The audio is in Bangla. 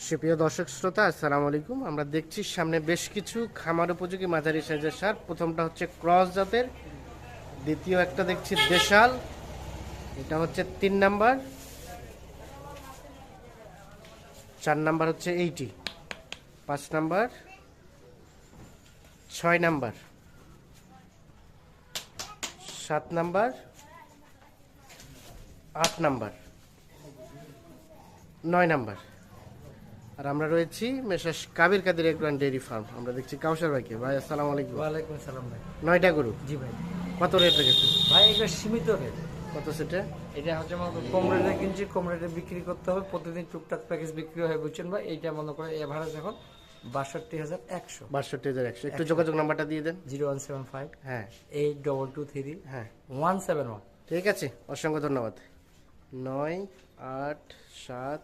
সুপ্রিয় দর্শক শ্রোতা, আসসালামু আলাইকুম। আমরা দেখছি সামনে বেশ কিছু খামার উপযোগী মাঝারি সাইজের সার। প্রথমটা হচ্ছে ক্রস জাতের, দ্বিতীয় একটা দেখছি দেশাল, এটা হচ্ছে 3 নাম্বার, 4 নাম্বার হচ্ছে এইটি, 5 number, 6 number, 7 number, 8 number, 9 number. আর আমরা রয়েছি Messrs Kabir Kader agro dairy farm. আমরা দেখছি কাউসার ভাইকে। ভাই আসসালামু আলাইকুম। ওয়ালাইকুম আসসালাম ভাই। 9টা গরু, জি ভাই। কত রেট রেখেছেন? ভাই এটা সীমিত রেট। কত সেটা? এটা হচ্ছে মনে করেন কম রেটে কিনছি, কম রেটে বিক্রি করতে হবে। প্রতিদিন টুকটাক প্যাকেজ বিক্রি হয়, বুঝছেন ভাই। এইটা মনে করেন এভারেজ এখন 62,100। 62,100। একটু যোগাযোগ নাম্বারটা দিয়ে দেন। 0175 হ্যাঁ 8223 হ্যাঁ 171। ঠিক আছে, অসংখ্য ধন্যবাদ। 9, 8, 7